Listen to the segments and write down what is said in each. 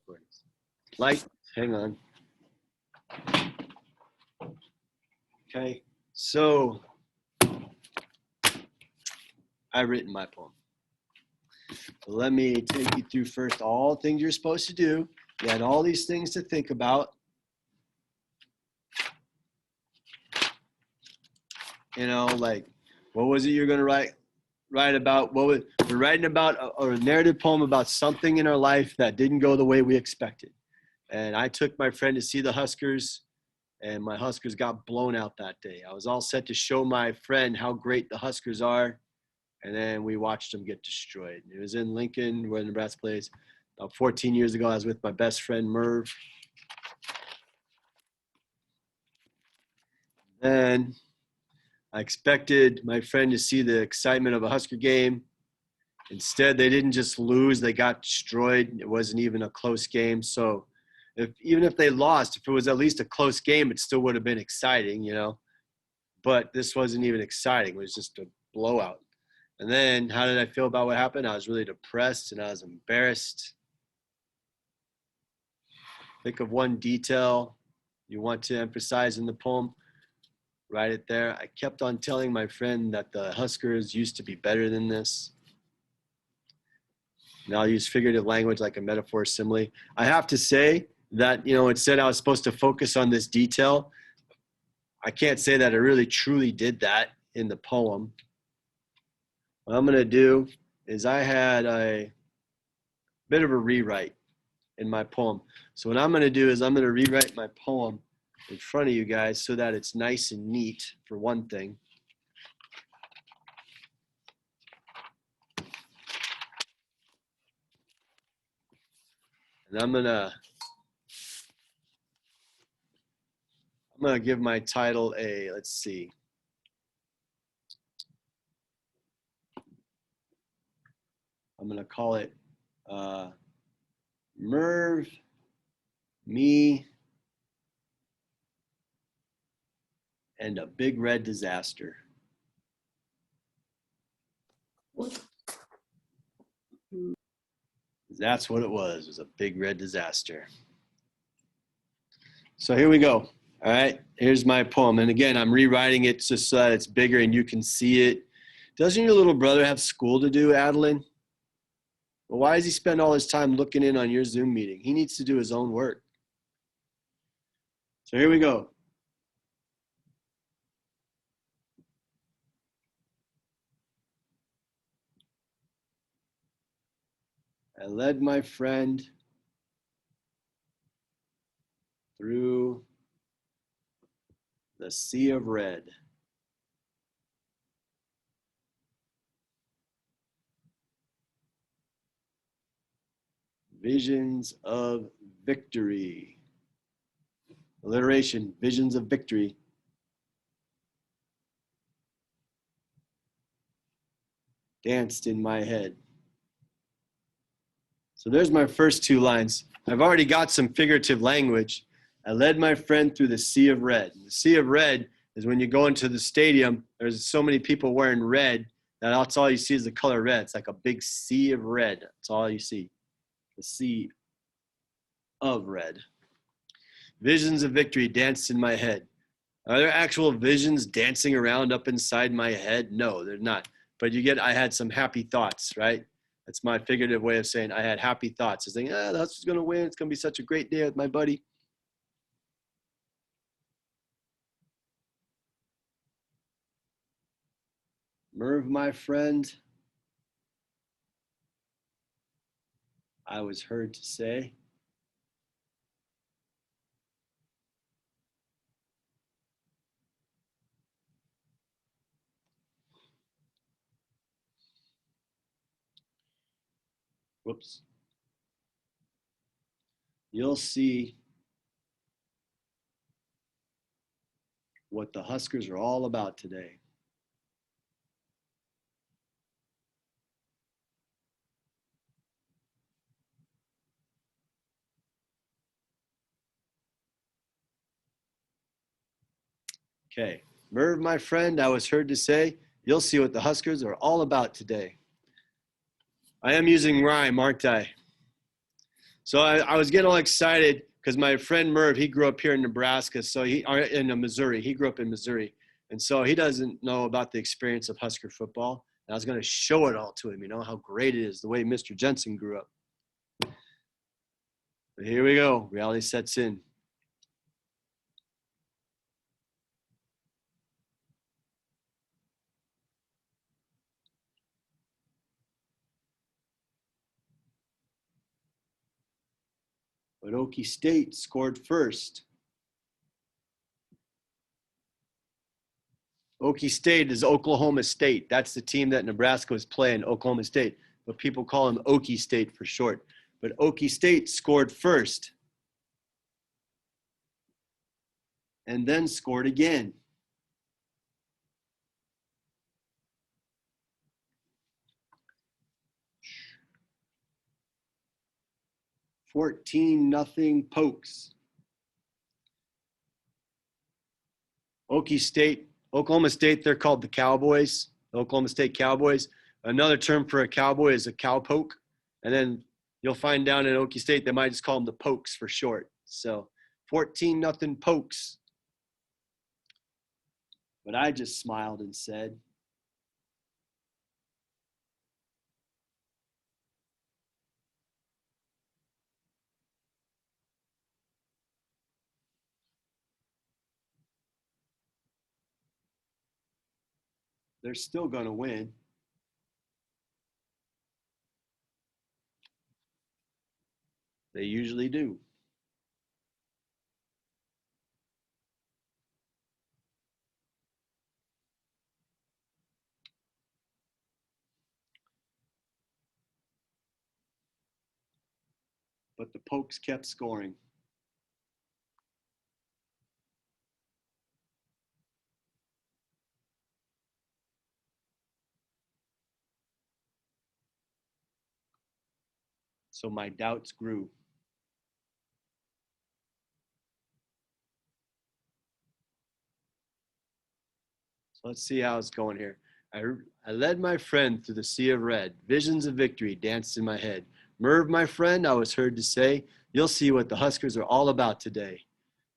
recordings. Light, hang on. Okay, so I've written my poem. So let me take you through first all things you're supposed to do. You had all these things to think about. You know, like, what was it you're going to write about? We're writing about a narrative poem about something in our life that didn't go the way we expected. And I took my friend to see the Huskers, and my Huskers got blown out that day. I was all set to show my friend how great the Huskers are, and then we watched them get destroyed. It was in Lincoln, where Nebraska plays. About 14 years ago, I was with my best friend, Merv. Then I expected my friend to see the excitement of a Husker game. Instead, they didn't just lose, they got destroyed. It wasn't even a close game. So even if they lost, if it was at least a close game, it still would have been exciting, you know. But this wasn't even exciting. It was just a blowout. And then how did I feel about what happened? I was really depressed and I was embarrassed. Think of one detail you want to emphasize in the poem. Write it there. I kept on telling my friend that the Huskers used to be better than this. And I'll use figurative language like a metaphor, simile. I have to say that, you know, it said I was supposed to focus on this detail. I can't say that I really truly did that in the poem. What I'm going to do is I had a bit of a rewrite in my poem. So what I'm going to do is I'm going to rewrite my poem in front of you guys so that it's nice and neat, for one thing. And I'm gonna give my title a, let's see. I'm gonna call it Merv, Me, and a Big Red Disaster. That's what it was a big red disaster. So here we go. All right, here's my poem. And again, I'm rewriting it just so that it's bigger and you can see it. Doesn't your little brother have school to do, Adeline? Well, why does he spend all his time looking in on your Zoom meeting? He needs to do his own work. So here we go. I led my friend through the sea of red. Visions of victory. Alliteration, visions of victory. Danced in my head. So there's my first two lines. I've already got some figurative language. I led my friend through the sea of red. The sea of red is when you go into the stadium, there's so many people wearing red that that's all you see is the color red. It's like a big sea of red. That's all you see. The sea of red. Visions of victory danced in my head. Are there actual visions dancing around up inside my head? No, they're not. But you get, I had some happy thoughts, right? That's my figurative way of saying I had happy thoughts. I was thinking, the Huskers is going to win. It's going to be such a great day with my buddy. Merv, my friend, I was heard to say. Whoops. You'll see what the Huskers are all about today. Okay, Merv, my friend, I was heard to say, you'll see what the Huskers are all about today. I am using rhyme, aren't I? So I was getting all excited because my friend Merv, he grew up here in Nebraska, or in Missouri. He grew up in Missouri. And so he doesn't know about the experience of Husker football. And I was going to show it all to him, how great it is, the way Mr. Jensen grew up. But here we go. Reality sets in. But Okie State scored first. Okie State is Oklahoma State. That's the team that Nebraska was playing, Oklahoma State. But people call them Okie State for short. But Okie State scored first. And then scored again. 14-0 Pokes. Oklahoma State, they're called the Cowboys, Oklahoma State Cowboys. Another term for a cowboy is a cowpoke. And then you'll find down in Okie State, they might just call them the Pokes for short. So 14-0 Pokes. But I just smiled and said, they're still going to win. They usually do. But the Pokes kept scoring. So my doubts grew. So let's see how it's going here. I led my friend through the sea of red. Visions of victory danced in my head. Merv, my friend, I was heard to say, you'll see what the Huskers are all about today.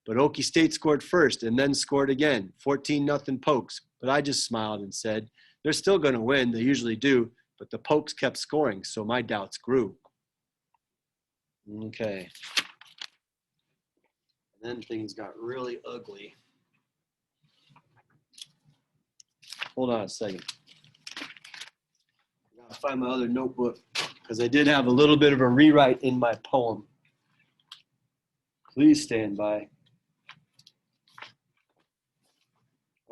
But Okie State scored first and then scored again, 14-0 Pokes. But I just smiled and said, they're still going to win. They usually do. But the Pokes kept scoring, so my doubts grew. Okay. And then things got really ugly. Hold on a second. I gotta find my other notebook because I did have a little bit of a rewrite in my poem. Please stand by.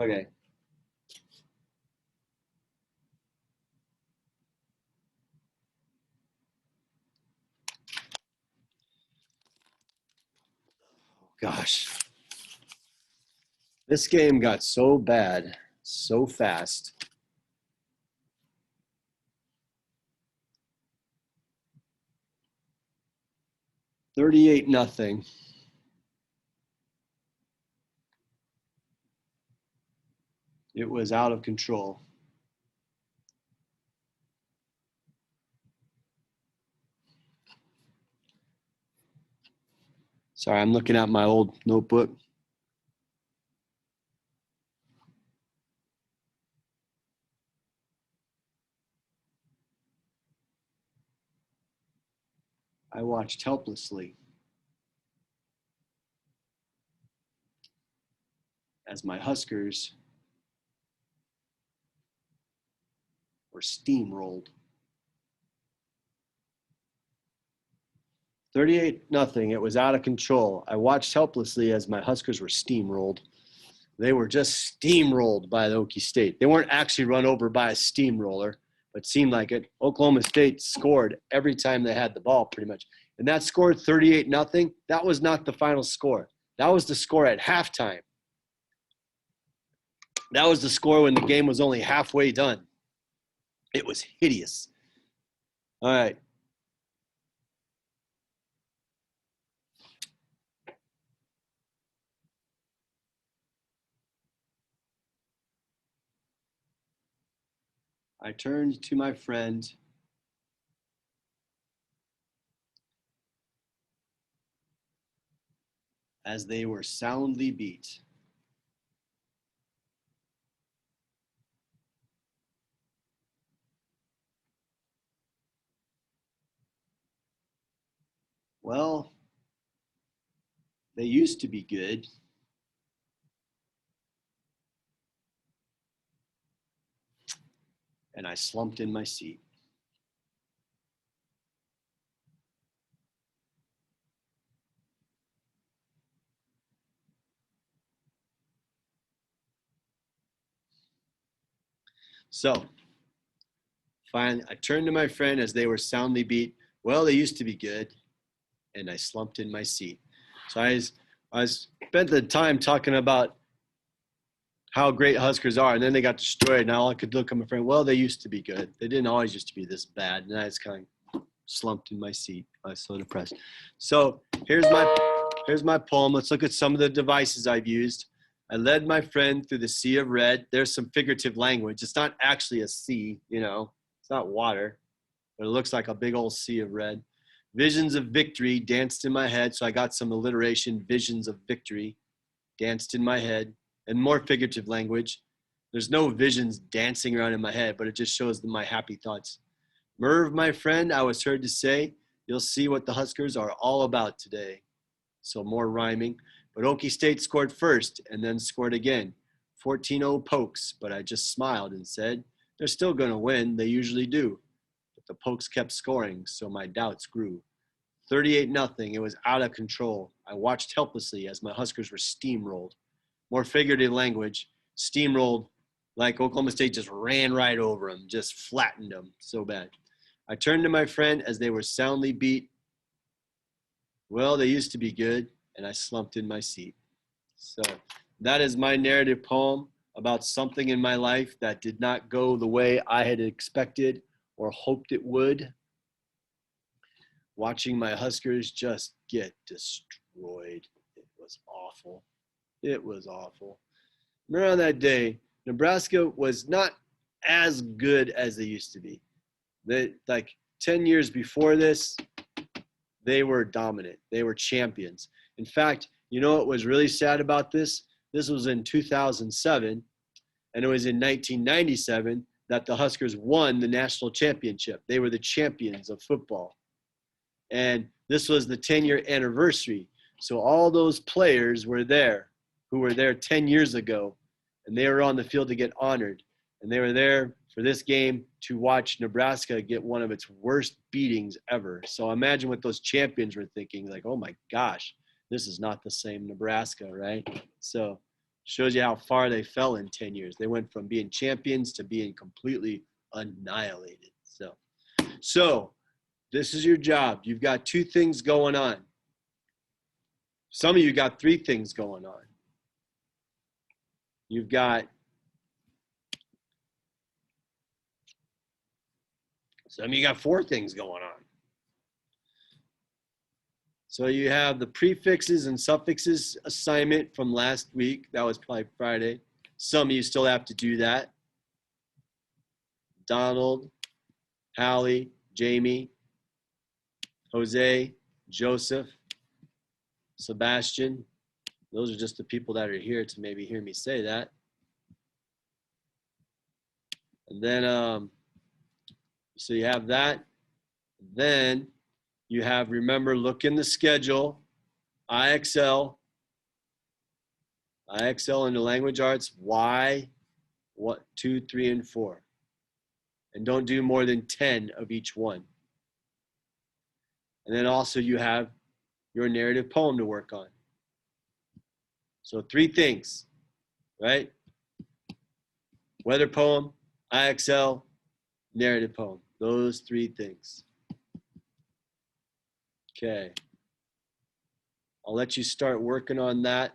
Okay. Gosh. This game got so bad so fast. $38-0. It was out of control. Sorry, I'm looking at my old notebook. I watched helplessly as my Huskers were steamrolled. 38-0. It was out of control. I watched helplessly as my Huskers were steamrolled. They were just steamrolled by the Okie State. They weren't actually run over by a steamroller, but seemed like it. Oklahoma State scored every time they had the ball pretty much. And that scored 38-0. That was not the final score. That was the score at halftime. That was the score when the game was only halfway done. It was hideous. All right. I turned to my friend as they were soundly beat. Well, they used to be good. And I slumped in my seat. So, finally, I turned to my friend as they were soundly beat. Well, they used to be good. And I slumped in my seat. So I spent the time talking about how great Huskers are, and then they got destroyed. Now I could look at my friend. Well, they used to be good. They didn't always used to be this bad. And I just kind of slumped in my seat. I was so depressed. So here's my poem. Let's look at some of the devices I've used. I led my friend through the sea of red. There's some figurative language. It's not actually a sea, you know. It's not water, but it looks like a big old sea of red. Visions of victory danced in my head. So I got some alliteration. Visions of victory danced in my head. And more figurative language. There's no visions dancing around in my head, but it just shows my happy thoughts. Merv, my friend, I was heard to say, you'll see what the Huskers are all about today. So more rhyming. But Okie State scored first and then scored again. 14-0 Pokes, but I just smiled and said, they're still going to win. They usually do. But the Pokes kept scoring, so my doubts grew. 38-0. It was out of control. I watched helplessly as my Huskers were steamrolled. More figurative language, steamrolled, like Oklahoma State just ran right over them, just flattened them so bad. I turned to my friend as they were soundly beat. Well, they used to be good, and I slumped in my seat. So that is my narrative poem about something in my life that did not go the way I had expected or hoped it would. Watching my Huskers just get destroyed. It was awful. It was awful. Remember on that day, Nebraska was not as good as they used to be. They, like 10 years before this, they were dominant. They were champions. In fact, you know what was really sad about this? This was in 2007, and it was in 1997 that the Huskers won the national championship. They were the champions of football. And this was the 10-year anniversary. So all those players were there who were there 10 years ago, and they were on the field to get honored. And they were there for this game to watch Nebraska get one of its worst beatings ever. So imagine what those champions were thinking, like, oh my gosh, this is not the same Nebraska, right? So shows you how far they fell in 10 years. They went from being champions to being completely annihilated. So this is your job. You've got 2 things going on. Some of you got 3 things going on. You've got some of you got 4 things going on. So you have the prefixes and suffixes assignment from last week. That was probably Friday. Some of you still have to do that. Donald, Hallie, Jamie, Jose, Joseph, Sebastian. Those are just the people that are here to maybe hear me say that. And then, so you have that. Then you have, remember, look in the schedule, IXL in the language arts, Y, 2, 3, and 4. And don't do more than 10 of each one. And then also you have your narrative poem to work on. So 3 things, right? Weather poem, IXL, narrative poem. Those 3 things. Okay. I'll let you start working on that